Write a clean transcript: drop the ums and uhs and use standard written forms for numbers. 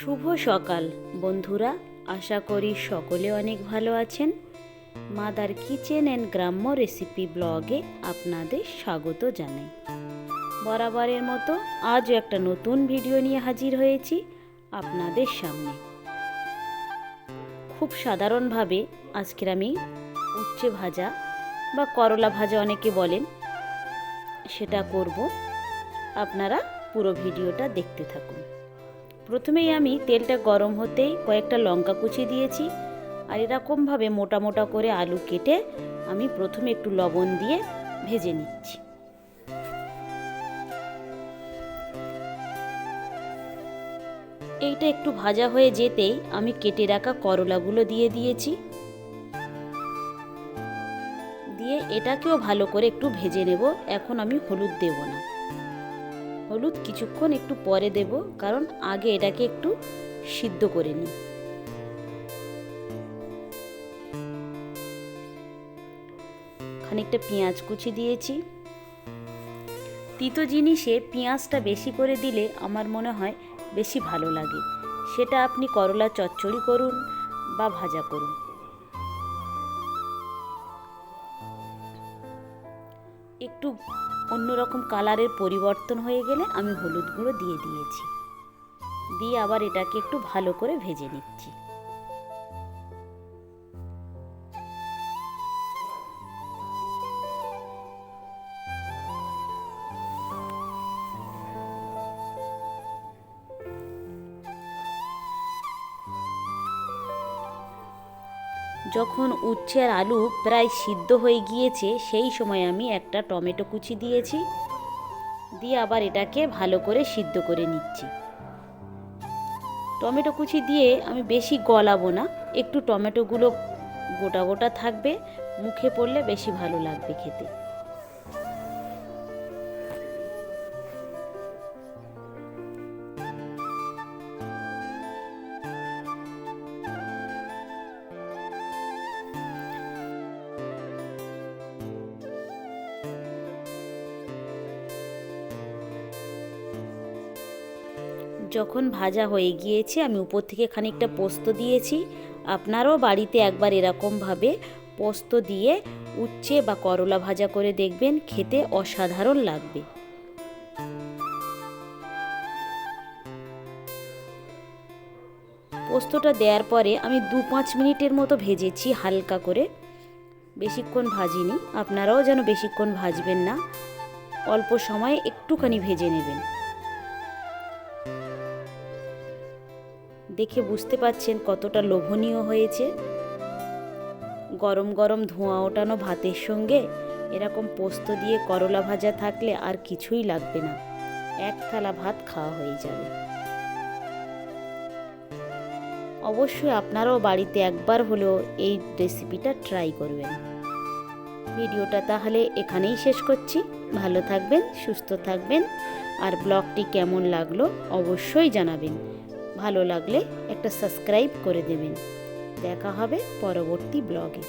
শুভ সকাল বন্ধুরা, আশা করি সকলে অনেক ভালো আছেন। মাদার কিচেন অ্যান্ড গ্রাম্য রেসিপি ব্লগে আপনাদের স্বাগত জানাই। বরাবরের মতো আজও একটা নতুন ভিডিও নিয়ে হাজির হয়েছি আপনাদের সামনে। খুব সাধারণভাবে আজকের আমি উচ্ছে ভাজা বা করলা ভাজা অনেকে বলেন, সেটা করব। আপনারা পুরো ভিডিওটা দেখতে থাকুন। প্রথমেই আমি তেলটা গরম হতেই কয়েকটা লঙ্কা কুচি দিয়েছি, আর এরকমভাবে মোটা মোটা করে আলু কেটে আমি প্রথমে একটু লবণ দিয়ে ভেজে নিচ্ছি। এইটা একটু ভাজা হয়ে যেতেই আমি কেটে রাখা করলাগুলো দিয়ে দিয়েছি, দিয়ে এটাকেও ভালো করে একটু ভেজে নেব। এখন আমি হলুদ দেব না, হলুদ কিছুক্ষণ একটু পরে দেব, কারণ আগে এটাকে একটু সিদ্ধ করে নিই। খানিকটা পেঁয়াজ কুচি দিয়েছি। তিতো জিনিসে পেঁয়াজটা বেশি করে দিলে আমার মনে হয় বেশি ভালো লাগে, সেটা আপনি করলা চচ্চড়ি করুন বা ভাজা করুন। একটু অন্যরকম কালারের পরিবর্তন হয়ে গেলে আমি হলুদ গুঁড়ো দিয়ে দিয়েছি, দিয়ে আবার এটাকে একটু ভালো করে ভেজে নিচ্ছি। যখন উচ্ছে আর আলু প্রায় সিদ্ধ হয়ে গিয়েছে, সেই সময় আমি একটা টমেটো কুচি দিয়েছি, দিয়ে আবার এটাকে ভালো করে সিদ্ধ করে নিচ্ছি। টমেটো কুচি দিয়ে আমি বেশি গলাবো না, একটু টমেটোগুলো গোটা গোটা থাকবে, মুখে পড়লে বেশি ভালো লাগবে খেতে। যখন ভাজা হয়ে গিয়েছে, আমি উপর থেকে খানিকটা পোস্ত দিয়েছি। আপনারাও বাড়িতে একবার এরকমভাবে পোস্ত দিয়ে উচ্ছে বা করলা ভাজা করে দেখবেন, খেতে অসাধারণ লাগবে। পোস্তটা দেওয়ার পরে আমি 2-5 মিনিটের মতো ভেজেছি হালকা করে, বেশিক্ষণ ভাজিনি। আপনারাও যেন বেশিক্ষণ ভাজবেন না, অল্প সময়ে একটুখানি ভেজে নেবেন। দেখে বুঝতে পাচ্ছেন কতটা লোভনীয় হয়েছে। গরম গরম ধোঁয়া ওঠানো ভাতের সঙ্গে এরকম পোস্ত দিয়ে করলা ভাজা থাকলে আর কিছুই লাগবে না, এক থালা ভাত খাওয়া হয়ে যাবে। অবশ্যই আপনারাও বাড়িতে একবার হলেও এই রেসিপিটা ট্রাই করবেন। ভিডিওটা তাহলে এখানেই শেষ করছি। ভালো থাকবেন, সুস্থ থাকবেন, আর ব্লগটি কেমন লাগলো অবশ্যই জানাবেন। ভালো লাগলে একটা সাবস্ক্রাইব করে দেবেন। দেখা হবে পরবর্তী ব্লগে।